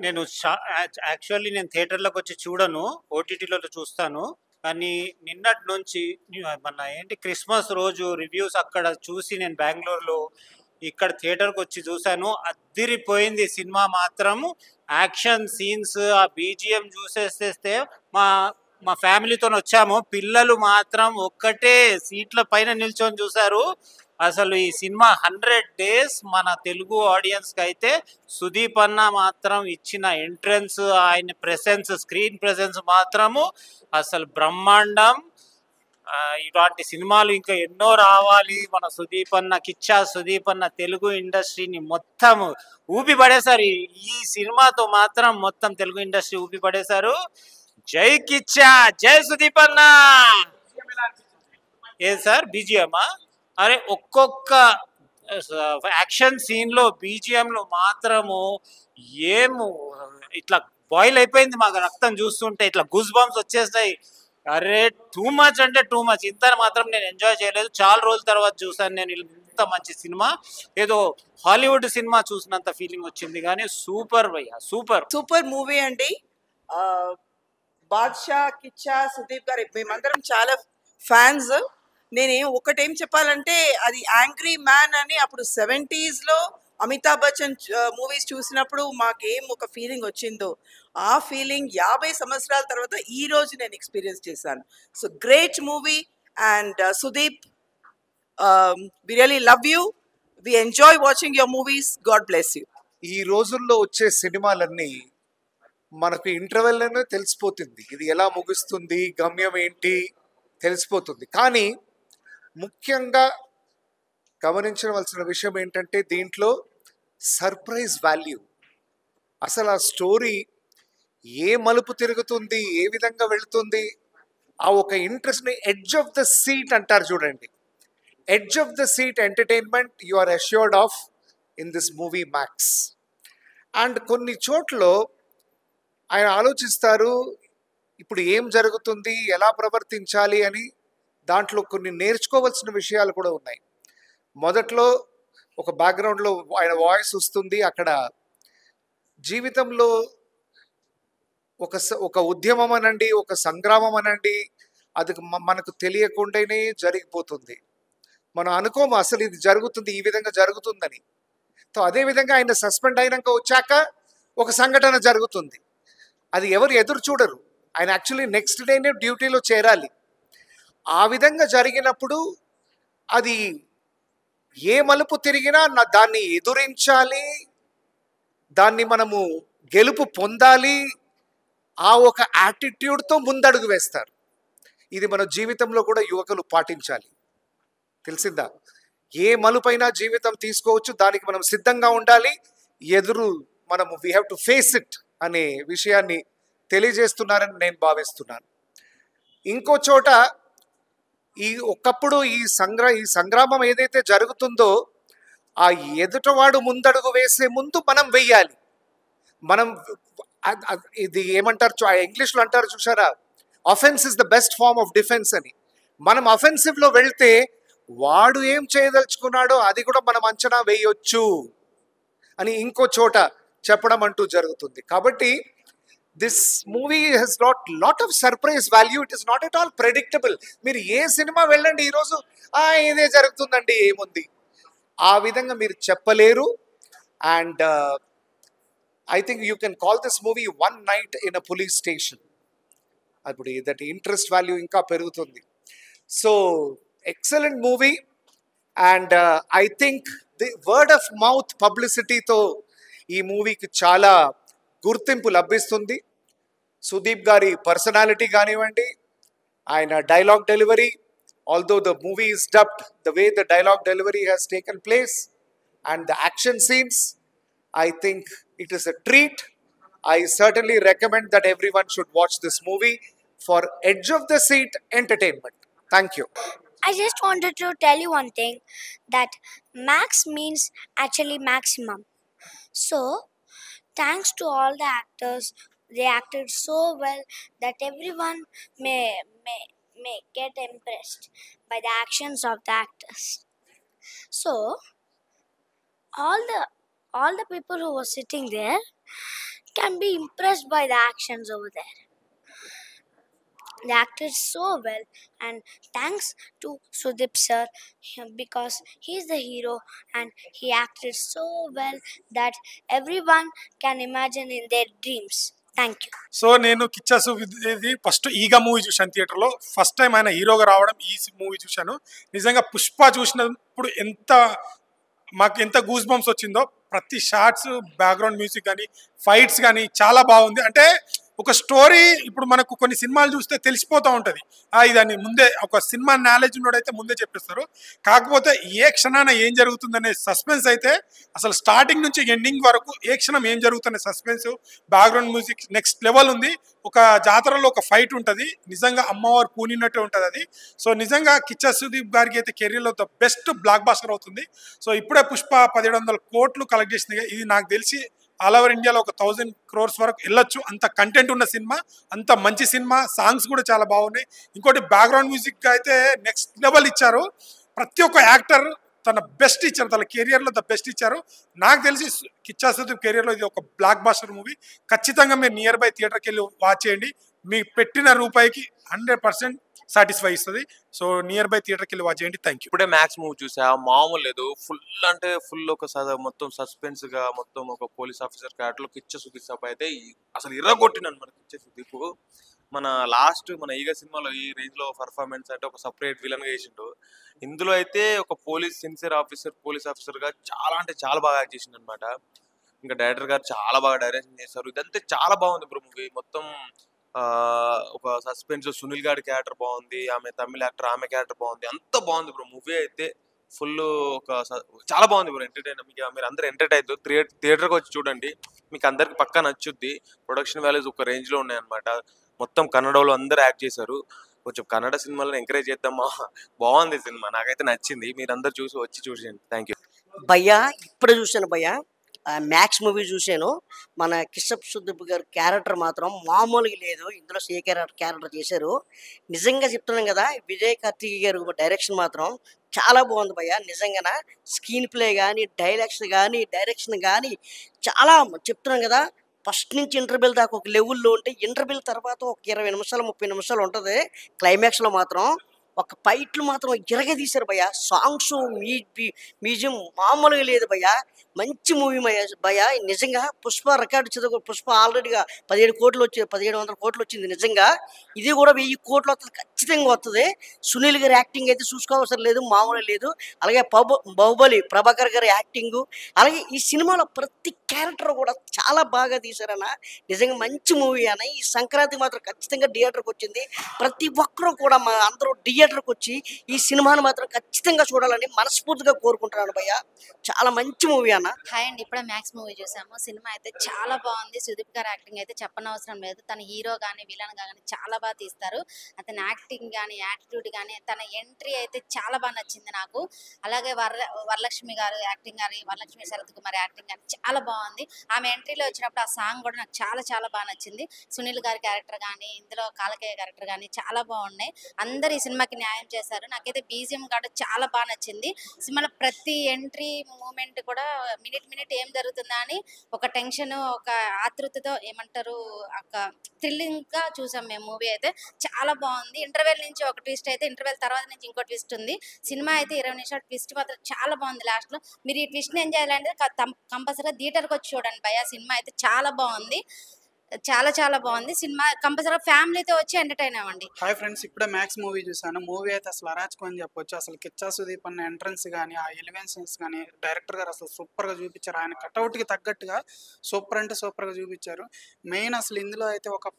నేను యాక్చువల్లీ నేను థియేటర్‌లోకి వచ్చి చూడను. ఓటీటీలో చూస్తాను. కానీ నిన్నటి నుంచి మన ఏంటి క్రిస్మస్ రోజు రివ్యూస్ అక్కడ చూసి నేను బెంగుళూరులో ఇక్కడ థియేటర్‌కి వచ్చి చూసాను. అద్దిరిపోయింది సినిమా మాత్రం. యాక్షన్ సీన్స్, ఆ బీజీఎం చూసేసేస్తే మా మా ఫ్యామిలీతోని వచ్చాము. పిల్లలు మాత్రం ఒక్కటే సీట్ల పైన నిల్చొని చూసారు. అసలు ఈ సినిమా 100 డేస్ మన తెలుగు ఆడియన్స్‌కి అయితే సుదీప్ అన్న మాత్రం ఇచ్చిన ఎంట్రన్స్, ఆయన ప్రెసెన్స్, స్క్రీన్ ప్రెసెన్స్ మాత్రము అసలు బ్రహ్మాండం. ఇలాంటి సినిమాలు ఇంకా ఎన్నో రావాలి. మన సుదీప్ అన్న, కిచ్చా సుదీప్ అన్న తెలుగు ఇండస్ట్రీని మొత్తం ఊపి పడేశారు. ఈ సినిమాతో మాత్రం మొత్తం తెలుగు ఇండస్ట్రీ ఊపి పడేశారు. జై కిచ్చా, జై సుదీప్ అన్న. ఏది సార్ బీజిఎమ్మా? అరే ఒక్కొక్క యాక్షన్ సీన్ లో బీజిఎం లో మాత్రము ఏము ఇట్లా బాయిల్ అయిపోయింది మాకు రక్తం చూస్తుంటే. ఇట్లా గూస్ బంప్స్ వచ్చేస్తాయి. అరే టూ మచ్ అంటే టూ మచ్. ఇంత మాత్రం నేను ఎంజాయ్ చేయలేదు. చాలా రోజుల తర్వాత చూసాను నేను ఇంత మంచి సినిమా. ఏదో హాలీవుడ్ సినిమా చూసినంత ఫీలింగ్ వచ్చింది. కానీ సూపర్ భయ్యా, సూపర్ సూపర్ మూవీ అండి. బాద్షా, కిచ్చా, సుదీప్ గారు మేమందరం చాలా ఫ్యాన్స్. నేను ఒకటేం చెప్పాలంటే అది యాంగ్రీ మ్యాన్ అని అప్పుడు 70s లో అమితాబ్ బచ్చన్ మూవీస్ చూసినప్పుడు మాకేం ఒక ఫీలింగ్ వచ్చిందో ఆ ఫీలింగ్ 50 సంవత్సరాల తర్వాత ఈ రోజు నేను ఎక్స్పీరియన్స్ చేశాను. So great movie and Sudeep, we really love you. We enjoy watching your movies. God bless you. ఈ రోజుల్లో వచ్చే సినిమాలన్నీ మనకు ఇంటర్వెల్లోనే తెలిసిపోతుంది, ఇది ఎలా ముగుస్తుంది, గమ్యం ఏంటి తెలిసిపోతుంది. కానీ ముఖ్యంగా గమనించవలసిన విషయం ఏంటంటే దీంట్లో సర్ప్రైజ్ వాల్యూ. అసలు ఆ స్టోరీ ఏ మలుపు తిరుగుతుంది, ఏ విధంగా వెళుతుంది, ఆ ఒక ఇంట్రెస్ట్ని ఎడ్జ్ ఆఫ్ ద సీట్ అంటారు చూడండి. Edge of the seat entertainment you are assured of in this movie max. And కొన్ని చోట్ల ఆయన ఆలోచిస్తారు ఇప్పుడు ఏం జరుగుతుంది, ఎలా ప్రవర్తించాలి అని. దాంట్లో కొన్ని నేర్చుకోవాల్సిన విషయాలు కూడా ఉన్నాయి. మొదట్లో ఒక బ్యాక్గ్రౌండ్లో ఆయన వాయిస్ వస్తుంది. అక్కడ జీవితంలో ఒక ఉద్యమం అనండి, ఒక సంగ్రామం అనండి, అది మనకు తెలియకుండానే జరిగిపోతుంది. మనం అనుకోము అసలు ఇది జరుగుతుంది, ఈ విధంగా జరుగుతుందని. సో అదేవిధంగా ఆయన సస్పెండ్ అయినాక వచ్చాక ఒక సంఘటన జరుగుతుంది. అది ఎవరు ఎదురు చూడరు. ఆయన యాక్చువల్లీ నెక్స్ట్ డేనే డ్యూటీలో చేరాలి. ఆ విధంగా జరిగినప్పుడు అది ఏ మలుపు తిరిగినా దాన్ని ఎదురించాలి, దాన్ని మనము గెలుపు పొందాలి. ఆ ఒక యాటిట్యూడ్తో ముందడుగు వేస్తారు. ఇది మన జీవితంలో కూడా యువకులు పాటించాలి. తెలిసిందా? ఏ మలుపైనా జీవితం తీసుకోవచ్చు, దానికి మనం సిద్ధంగా ఉండాలి. మనము we have to face it అనే విషయాన్ని తెలియజేస్తున్నారని నేను భావిస్తున్నాను. ఇంకో చోట ఒకప్పుడు ఈ సంగ్రామం ఏదైతే జరుగుతుందో ఆ ఎదుటవాడు ముందడుగు వేసే ముందు మనం వెయ్యాలి. మనం ఇది ఏమంటారు, ఇంగ్లీష్లో అంటారు చూసారా, offence is the best form of defence అని. మనం అఫెన్సివ్లో వెళ్తే వాడు ఏం చేయదలుచుకున్నాడో అది కూడా మనం అంచనా వేయొచ్చు అని ఇంకో చోట చెప్పడం అంటూ జరుగుతుంది. కాబట్టి this movie has lot of surprise value. It is not at all predictable. మీరు ఏ సినిమా వెళ్ళండి ఈరోజు ఇదే జరుగుతుందండి ఏముంది, ఆ విధంగా మీరు చెప్పలేరు. And I think you can call this movie one night in a police station. అప్పుడు దట్ ఇంట్రెస్ట్ వాల్యూ ఇంకా పెరుగుతుంది. So excellent movie. And I think the word of mouth పబ్లిసిటీతో ఈ మూవీకి చాలా గుర్తింపు లభిస్తుంది. సుదీప్ గారి పర్సనాలిటీ కానివ్వండి, ఆయన dialogue delivery, although the movie is dubbed, the way the dialogue delivery has taken place and the action scenes, I think it is a treat. I certainly recommend that everyone should watch this movie for edge of the seat entertainment. Thank you. I just wanted to tell you one thing, that max means actually maximum. So thanks to all the actors, they acted so well that everyone may get impressed by the actions of the actors. So all the people who were sitting there can be impressed by the actions over there. They acted so well, and thanks to Sudeep sir, because he's the hero and he acted so well that everyone can imagine in their dreams. Thank you. So నేను కిచ్చాసు ఇది first ఈగ movie చూశాను థియేటర్లో. First time ఆయన హీరోగా రావడం ఈ movie చూశాను. నిజంగా పుష్ప చూసినప్పుడు మాకు ఎంత గూస్ బంప్స్ వచ్చిందో. ప్రతి షార్ట్స్, బ్యాక్గ్రౌండ్ మ్యూజిక్ కానీ, ఫైట్స్ కానీ చాలా బాగుంది. అంటే ఒక స్టోరీ ఇప్పుడు మనకు కొన్ని సినిమాలు చూస్తే తెలిసిపోతూ ఉంటుంది. ఇదని ముందే ఒక సినిమా నాలెడ్జ్ ఉన్నోడైతే ముందే చెప్పేస్తారు. కాకపోతే ఏ క్షణాన ఏం జరుగుతుందనే సస్పెన్స్ అయితే అసలు స్టార్టింగ్ నుంచి ఎండింగ్ వరకు ఏ క్షణం ఏం జరుగుతుందనే suspense, background music next level ఉంది. ఒక జాతరలో ఒక ఫైట్ ఉంటుంది, నిజంగా అమ్మవారు పూనినట్టే ఉంటుంది అది. సో నిజంగా కిచ్చా సుదీప్ గారికి అయితే కెరీర్లో ద బెస్ట్ బ్లాక్ బాస్టర్ అవుతుంది. సో ఇప్పుడే పుష్ప 1700 కోట్లు కలెక్ట్ చేసింది. ఇది నాకు తెలిసి ఆల్ ఓవర్ ఇండియాలో ఒక 1000 crores వరకు వెళ్ళొచ్చు. అంత కంటెంట్ ఉన్న సినిమా, అంత మంచి సినిమా. సాంగ్స్ కూడా చాలా బాగున్నాయి. ఇంకోటి బ్యాక్గ్రౌండ్ మ్యూజిక్ అయితే నెక్స్ట్ లెవెల్ ఇచ్చారు. ప్రతి ఒక్క యాక్టర్ తన బెస్ట్ ఇచ్చారు, తన కెరియర్లో ద బెస్ట్ ఇచ్చారు. నాకు తెలిసి కిచ్చా సుదీప్ కెరియర్లో ఇది ఒక బ్లాక్ బాస్టర్ మూవీ. ఖచ్చితంగా మీరు నియర్ బై థియేటర్కి వెళ్ళి వాచ్ చేయండి. మీ పెట్టిన రూపాయికి 100% సాటిస్ఫై ఇస్తుంది. సో నియర్ బై థియేటర్కి వెళ్ళి వాచ్ చేయండి. Thank you. ఇప్పుడే మ్యాక్స్ మూవీ చూసా, మామూలు లేదు. ఫుల్ అంటే ఫుల్ ఒక మొత్తం సస్పెన్స్ గా, మొత్తం ఒక police officer character Kichcha Sudeep అయితే అసలు ఇర్రగొట్టినాను మన కిచ్చా సుదీప్. మన లాస్ట్ మన ఈగ సినిమాలో ఈ రేంజ్ లో పర్ఫార్మెన్స్ అంటే ఒక సపరేట్ విలన్ గా చేసిండు. ఇందులో అయితే ఒక సిన్సియర్ పోలీస్ ఆఫీసర్ గా చాలా అంటే చాలా బాగా యాక్ట్ చేసిండు అనమాట. ఇంకా డైరెక్టర్ గారు చాలా బాగా డైరెక్షన్ చేశారు. ఇదంతా చాలా బాగుంది బ్రో మూవీ. మొత్తం ఒక సస్పెన్స్. సునీల్ గారి క్యారెక్టర్ బాగుంది, ఆమె తమిళ యాక్టర్, ఆమె క్యారెక్టర్ బాగుంది. అంత బాగుంది బ్రో మూవీ అయితే. ఫుల్ చాలా బాగుంది బ్రో. ఎంటర్టైన్, మీకు మీరు అందరూ ఎంటర్టైన్ అవుతారు. థియేటర్కి వచ్చి చూడండి, మీకు అందరికి పక్కా నచ్చుద్ది. ప్రొడక్షన్ వాల్యూస్ ఒక రేంజ్ లో ఉన్నాయి అనమాట. మొత్తం కన్నడలో అందరూ యాక్ట్ చేశారు. కొంచెం కన్నడ సినిమాలను ఎంకరేజ్ చేద్దామా. బాగుంది సినిమా, నాకైతే నచ్చింది. మీరు అందరు వచ్చి చూసేయండి. Thank you. భయ్యా ఇప్పుడే చూశాను భయ్యా, మ్యాక్స్ మూవీ చూశాను. మన కిచ్చా సుదీప్ గారి క్యారెక్టర్ మాత్రం మామూలుగా లేదు. ఇందులో క్యారెక్టర్ చేశారు. నిజంగా చెప్తున్నాం కదా, విజయ్ కార్తిక్ గారు డైరెక్షన్ మాత్రం చాలా బాగుంది భయ్యా. నిజంగా స్క్రీన్ ప్లే కానీ, డైలాగ్స్ కానీ, డైరెక్షన్ కానీ చాలా చెప్తున్నాం కదా. ఫస్ట్ నుంచి ఇంటర్వెల్ దాకా ఒక లెవెల్లో ఉంటే, ఇంటర్వెల్ తర్వాత ఒక 20 నిమిషాలు 30 నిమిషాలు ఉంటుంది. క్లైమాక్స్లో మాత్రం ఒక ఫైట్లు మాత్రం తీశారు భయ్యా. సాంగ్స్, మ్యూజియం మామూలుగా లేదు భయ్యా. మంచి మూవీ భయ్యా. నిజంగా పుష్ప రికార్డు పుష్ప ఆల్రెడీగా 1700 కోట్లు వచ్చింది. నిజంగా ఇది కూడా 1000 కోట్లు వస్తుంది, ఖచ్చితంగా వస్తుంది. సునీల్ గారి యాక్టింగ్ అయితే చూసుకోవసరం లేదు, మామూలుగా లేదు. అలాగే బాహుబలి ప్రభాకర్ గారి యాక్టింగ్, అలాగే ఈ సినిమాలో ప్రతి క్యారెక్టర్ కూడా చాలా బాగా తీశారన్న. నిజంగా మంచి మూవీ అన్న. ఈ సంక్రాంతి మాత్రం ఖచ్చితంగా థియేటర్కి వచ్చింది. ప్రతి ఒక్కరూ కూడా అందరూ థియేటర్కి వచ్చి ఈ సినిమాను మాత్రం ఖచ్చితంగా చూడాలని మనస్ఫూర్తిగా కోరుకుంటున్నాను భయ్య. చాలా మంచి మూవీ అన్న. హాయ్ అండి, ఇప్పుడే మ్యాక్స్ మూవీ చూసాము. సినిమా అయితే చాలా బాగుంది. సుదీప్ గారి యాక్టింగ్ అయితే చెప్పనవసరం లేదు. తన హీరో కానీ విలన్ కానీ చాలా బాగా తీస్తారు. అతని యాక్టింగ్ కానీ, యాటిట్యూడ్ కానీ, తన ఎంట్రీ అయితే చాలా బాగా నచ్చింది నాకు. అలాగే వరలక్ష్మి గారు యాక్టింగ్ కానీ, వరలక్ష్మి శరత్ కుమార్ యాక్టింగ్ కానీ చాలా బాగుంది. ఆమె ఎంట్రీలో వచ్చినప్పుడు ఆ సాంగ్ కూడా నాకు చాలా చాలా బాగా నచ్చింది. సునీల్ గారి క్యారెక్టర్ కానీ, ఇందులో కాలకేయ క్యారెక్టర్ కానీ చాలా బాగున్నాయి. అందరు ఈ సినిమాకి న్యాయం చేశారు. నాకైతే బీజిఎం కూడా చాలా బాగా నచ్చింది. సినిమాలో ప్రతి ఎంట్రీ మూమెంట్ కూడా మినిట్ ఏం జరుగుతుందా అని ఒక టెన్షన్, ఒక ఆతృతతో ఏమంటారు, ఒక థ్రిల్లింగ్ గా చూసాం మేము. మూవీ అయితే చాలా బాగుంది. ఇంటర్వెల్ నుంచి ఒక ట్విస్ట్ అయితే, ఇంటర్వెల్ తర్వాత నుంచి ఇంకో ట్విస్ట్ ఉంది. సినిమా అయితే 20 నిమిషాలు ట్విస్ట్ మాత్రం చాలా బాగుంది. లాస్ట్ లో మీరు ఈ ట్విస్ట్ ని ఎంజాయ్ చేయాలంటే కంపల్సరీగా థియేటర్కి వచ్చి చూడండి భయ్యా. సినిమా అయితే చాలా బాగుంది, చాలా చాలా బాగుంది. సినిమా కంపల్సరీగా ఫ్యామిలీతో వచ్చి ఎంటర్టైన్ అవ్వండి. హాయ్ ఫ్రెండ్స్, ఇప్పుడే మ్యాక్స్ మూవీ చూసాను. మూవీ అయితే అసలు అరాచకం అని చెప్పొచ్చు. అసలు కిచ్చా సుదీప్ అన్న ఎంట్రన్స్ కానీ, ఆ ఎలివేషన్స్ కానీ, డైరెక్టర్ గారు అసలు సూపర్గా చూపించారు. ఆయన కట్అవుట్కి తగ్గట్టుగా సూపర్ అంటే సూపర్గా చూపించారు. మెయిన్ అసలు ఇందులో అయితే ఒక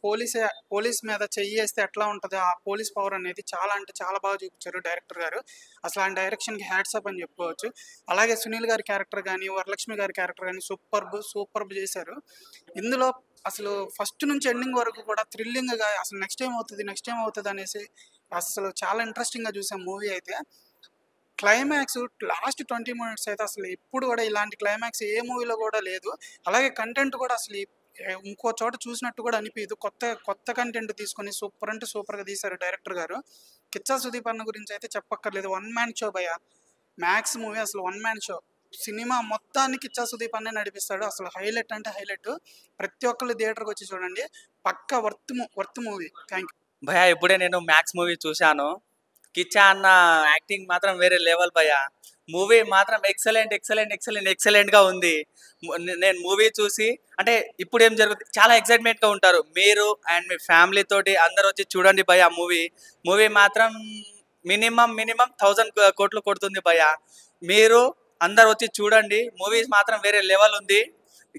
పోలీస్ మీద చెయ్యేస్తే ఎట్లా ఉంటుందో ఆ పోలీస్ పవర్ అనేది చాలా అంటే చాలా బాగా చూపించారు డైరెక్టర్ గారు. అసలు ఆయన డైరెక్షన్కి హ్యాట్సప్ అని చెప్పుకోవచ్చు. అలాగే సునీల్ గారి క్యారెక్టర్ కానీ, వరలక్ష్మి గారి క్యారెక్టర్ కానీ సూపర్బ్ చేశారు. ఇందులో అసలు ఫస్ట్ నుంచి ఎండింగ్ వరకు కూడా థ్రిల్లింగ్గా అసలు నెక్స్ట్ ఏం అవుతుంది అనేసి అసలు చాలా ఇంట్రెస్టింగ్గా చూసాం మూవీ అయితే. క్లైమాక్స్ లాస్ట్ 20 minutes అయితే అసలు ఎప్పుడు కూడా ఇలాంటి క్లైమాక్స్ ఏ మూవీలో కూడా లేదు. అలాగే కంటెంట్ కూడా అసలు ఇంకో చోట చూసినట్టు కూడా అనిపించదు. కొత్త కంటెంట్ తీసుకొని సూపర్ అంటే సూపర్గా తీశారు డైరెక్టర్ గారు. కిచ్చా సుదీప్ అన్న గురించి అయితే చెప్పక్కర్లేదు. 1 man షో భయ్యా. మ్యాక్స్ మూవీ అసలు 1 man షో. సినిమా మొత్తాన్ని కిచ్చా సుదీప్ అనే నడిపిస్తాడు. అసలు హైలైట్ అంటే హైలైట్. ప్రతి ఒక్కళ్ళు థియేటర్కి వచ్చి చూడండి, పక్కా వర్త్ మూవీ. థ్యాంక్ యూ భయ్యా. ఇప్పుడే నేను మ్యాక్స్ మూవీ చూశాను. కిచ్చా అన్న యాక్టింగ్ మాత్రం వేరే లెవెల్ భయ్యా. మూవీ మాత్రం ఎక్సలెంట్గా ఉంది. నేను మూవీ చూసి అంటే ఇప్పుడు ఏం జరుగుతుంది, చాలా ఎక్సైట్మెంట్గా ఉంటారు మీరు అండ్ మీ ఫ్యామిలీ తోటి అందరు వచ్చి చూడండి భయ్యా. మూవీ మాత్రం మినిమం 1000 కోట్లు కొడుతుంది భయ్యా. మీరు అందరు వచ్చి చూడండి, మూవీస్ మాత్రం వేరే లెవెల్ ఉంది.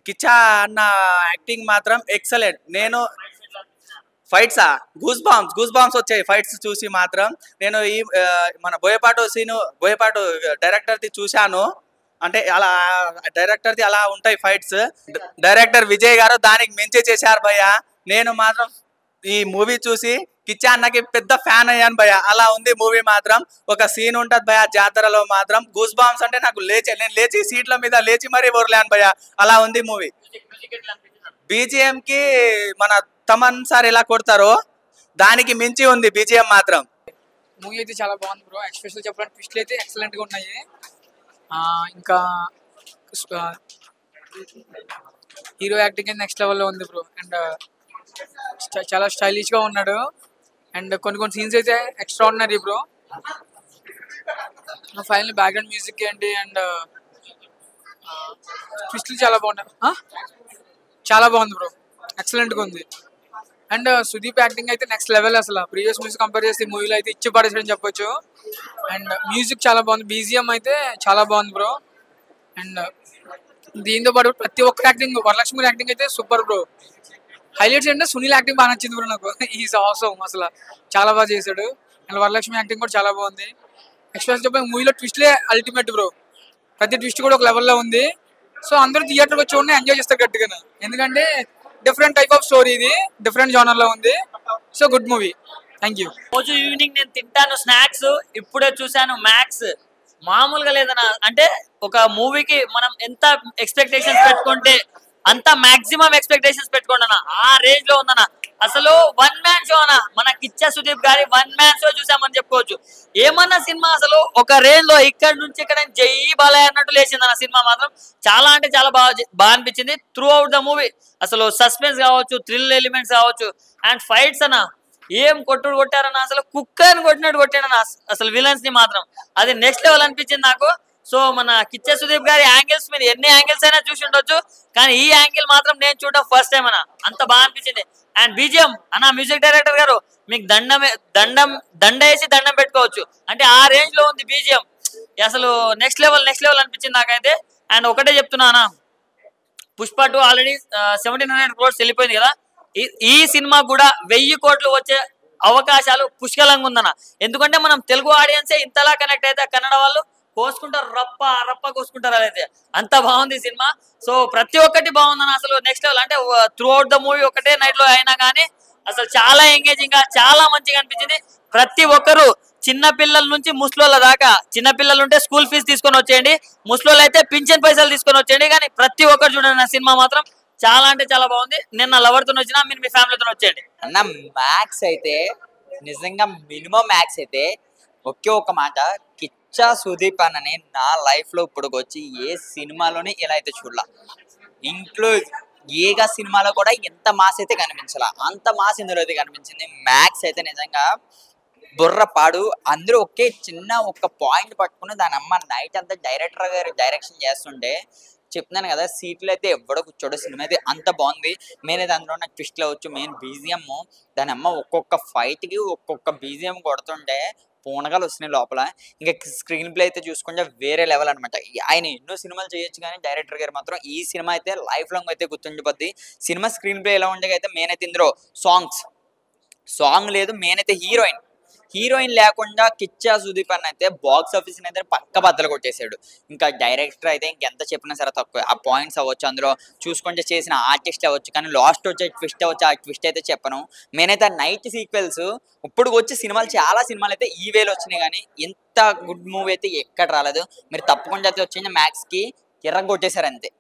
కిచ్చా అన్న యాక్టింగ్ మాత్రం ఎక్సలెంట్. నేను ఫైట్సా గూస్ బాంబ్స్ వచ్చాయి ఫైట్స్ చూసి మాత్రం. నేను ఈ మన బోయపాటు డైరెక్టర్ది చూశాను. అంటే అలా డైరెక్టర్ది అలా ఉంటాయి ఫైట్స్. డైరెక్టర్ విజయ్ గారు దానికి మించి చేశారు భయ్య. నేను మాత్రం ఈ మూవీ చూసి కిచ్చా అన్నకి పెద్ద ఫ్యాన్ అయ్యాను భయ్య. అలా ఉంది మూవీ మాత్రం. ఒక సీన్ ఉంటుంది భయ్య జాతరలో మాత్రం, గూస్ బాంబ్స్ అంటే నాకు నేను లేచి సీట్ల మీద లేచి మరీ ఊరలేను భయ్య. అలా ఉంది మూవీ. బీజిఎం కి మన తమన్ సార్ ఎలా కొడతారో దానికి మించి ఉంది బీజిఎం మాత్రం. మూవీ అయితే చాలా బాగుంది బ్రో. ఎస్పెషల్ చెప్పాలంటే ట్విస్ట్లు అయితే ఎక్సలెంట్ గా ఉన్నాయి. ఇంకా హీరో యాక్టింగ్ అయితే నెక్స్ట్ లెవెల్లో ఉంది బ్రో. అండ్ చాలా స్టైలిష్ గా ఉన్నాడు. అండ్ కొన్ని సీన్స్ అయితే extraordinary bro. Final background music ఏంటి అండ్ ట్విస్ట్లు చాలా బాగున్నాయి. చాలా బాగుంది బ్రో, ఎక్సలెంట్ గా ఉంది. అండ్ సుదీప్ యాక్టింగ్ అయితే నెక్స్ట్ లెవెల్. అసలు ప్రీవియస్ మూవీస్ కంపేర్ చేస్తే మూవీలో అయితే ఇచ్చి పడేసాడని చెప్పొచ్చు. అండ్ మ్యూజిక్ చాలా బాగుంది, బీజిఎం అయితే చాలా బాగుంది బ్రో. అండ్ దీంతో పాటు ప్రతి ఒక్క యాక్టింగ్, వరలక్ష్మి యాక్టింగ్ అయితే సూపర్ బ్రో. హైలైట్స్ అంటే సునీల్ యాక్టింగ్ బాగా నచ్చింది బ్రో నాకు. ఈజ్ ఆసమ్, అసలు చాలా బాగా చేశాడు. అండ్ వరలక్ష్మి యాక్టింగ్ కూడా చాలా బాగుంది. ఎక్స్పెషల్ చెప్పే మూవీలో ట్విస్ట్లే అల్టిమేట్ బ్రో. ప్రతి ట్విస్ట్ కూడా ఒక లెవెల్లో ఉంది. సో అందరూ థియేటర్కి వచ్చి చూడండి, ఎంజాయ్ చేస్తారు గట్టిగా. ఎందుకంటే డిఫరెంట్ టైప్ ఆఫ్ స్టోరీ, ఇది డిఫరెంట్ జోనర్ లో ఉంది. So good movie. Thank you. రోజు ఈవినింగ్ నేను తింటాను స్నాక్స్, ఇప్పుడే చూశాను మ్యాక్స్. మామూలుగా లేదన్నా. అంటే ఒక మూవీకి మనం ఎంత ఎక్స్పెక్టేషన్స్ పెట్టుకుంటే అంత మాక్సిమం ఎక్స్పెక్టేషన్స్ పెట్టుకోండి అన్న. ఆ రేంజ్ లో ఉందన్న. అసలు 1 మ్యాన్ షో అన్న. మన కిచ్చా సుదీప్ గారి 1 మ్యాన్ షో చూసామని చెప్పుకోవచ్చు. ఏమన్నా సినిమా అసలు ఒక రేంజ్ లో ఇక్కడ నుంచి ఇక్కడ జై బాలయ్య అన్నట్టు లేచింది అన్న. సినిమా మాత్రం చాలా అంటే చాలా బాగా అనిపించింది. త్రూ అవుట్ ద మూవీ అసలు సస్పెన్స్ కావచ్చు, థ్రిల్ ఎలిమెంట్స్ కావచ్చు, అండ్ ఫైట్స్ అన్న ఏం కొట్టారన్న. అసలు కుక్కర్ని కొట్టినట్టు కొట్టాడన్న అసలు విలన్స్ ని మాత్రం. అది నెక్స్ట్ లెవెల్ అనిపించింది నాకు. సో మన కిచ్చా సుదీప్ గారి యాంగిల్స్ మీద ఎన్ని యాంగిల్స్ అయినా చూసి ఉండొచ్చు, కానీ ఈ యాంగిల్ మాత్రం నేను చూడడం ఫస్ట్ టైం అన్న. అంత బాగా అనిపించింది. అండ్ బీజిఎం అన్న, మ్యూజిక్ డైరెక్టర్ గారు మీకు దండ వేసి దండం పెట్టుకోవచ్చు. అంటే ఆ రేంజ్ లో ఉంది బీజిఎం. అసలు నెక్స్ట్ లెవెల్ అనిపించింది నాకైతే. అండ్ ఒకటే చెప్తున్నా అన్న, పుష్ప 2 ఆల్రెడీ 1700 crores వెళ్ళిపోయింది కదా. ఈ సినిమా కూడా 1000 కోట్లు వచ్చే అవకాశాలు పుష్కలంగా ఉందన్న. ఎందుకంటే మనం తెలుగు ఆడియన్సే ఇంతలా కనెక్ట్ అయితే కన్నడ వాళ్ళు కోసుకుంటారు, రప్ప కోసుకుంటారు. అదైతే అంత బాగుంది సినిమా. సో ప్రతి ఒక్కటి బాగుందన్న. అసలు నెక్స్ట్ లెవెల్. అంటే త్రూ అవుట్ ద మూవీ ఒకటే నైట్ లో అయినా కానీ అసలు చాలా ఎంగేజింగ్ గా చాలా మంచిగా అనిపించింది. ప్రతి ఒక్కరు చిన్న పిల్లల నుంచి ముసలోళ్ళ దాకా, చిన్న పిల్లలు ఉంటే స్కూల్ ఫీజు తీసుకొని వచ్చేయండి, ముసలోళ్ళు అయితే పింఛన్ పైసలు తీసుకొని వచ్చేయండి. కానీ ప్రతి ఒక్కరు చూడండి, సినిమా మాత్రం చాలా అంటే చాలా బాగుంది. నిన్న లవర్తో వచ్చినా మీరు మీ ఫ్యామిలీతో వచ్చేయండి అన్న. మ్యాక్స్ అయితే నిజంగా మినిమం మ్యాక్స్ అయితే ఒకే ఒక మాట, కిచ్చా సుదీప్ అన్నని నా లైఫ్ లో ఇప్పుడు వచ్చి ఏ సినిమాలోని ఇలా అయితే చూడాల. ఇంట్లో ఏగా సినిమాలో కూడా ఎంత మాస్ అయితే కనిపించాల, అంత మాస్ ఇందులో అయితే కనిపించింది. మ్యాక్స్ అయితే నిజంగా బుర్రపాడు. అందరూ ఒకే చిన్న ఒక పాయింట్ పట్టుకుని దాని అమ్మ నైట్ అంతా డైరెక్టర్ గారు డైరెక్షన్ చేస్తుంటే చెప్తున్నాను కదా, సీట్లు అయితే ఎవడో కూర్చోడు. సినిమా అయితే అంత బాగుంది. మెయిన్ అయితే అందులో నాకు ట్విస్ట్లు అవ్వచ్చు, మెయిన్ బీజిఎం. దాని అమ్మ ఒక్కొక్క ఫైట్కి ఒక్కొక్క బీజిఎం కొడుతుంటే పూనగాలు వస్తున్నాయి లోపల. ఇంకా స్క్రీన్ ప్లే అయితే చూసుకుంటే వేరే లెవెల్ అనమాట. ఆయన ఎన్నో సినిమాలు చేయొచ్చు, కానీ డైరెక్టర్ గారు మాత్రం ఈ సినిమా అయితే లైఫ్ లాంగ్ అయితే గుర్తుండిపోద్ది. సినిమా స్క్రీన్ ప్లే ఎలా ఉండగా అయితే మెయిన్ అయితే ఇందులో సాంగ్ లేదు. మెయిన్ అయితే హీరోయిన్ లేకుండా కిచ్చా సుదీప్ అన్న అయితే బాక్స్ ఆఫీస్ అయితే పక్క బద్దలు కొట్టేశాడు. ఇంకా డైరెక్టర్ అయితే ఇంకెంత చెప్పినా సరే తక్కువ. ఆ పాయింట్స్ అవ్వచ్చు, అందులో చూసుకుంటే చేసిన ఆర్టిస్ట్ అవ్వచ్చు, కానీ లాస్ట్ వచ్చే ట్విస్ట్ అవ్వచ్చు. ఆ ట్విస్ట్ అయితే చెప్పను. నేనైతే ఆ నైట్ సీక్వెల్స్ ఇప్పుడు వచ్చే సినిమాలు చాలా సినిమాలు అయితే ఈ వేలో వచ్చినాయి, కానీ ఇంత గుడ్ మూవీ అయితే ఎక్కడ రాలేదు. మీరు తప్పకుండా అయితే వచ్చింది మ్యాక్స్కి ఎర్ర కొట్టేశారు అంతే.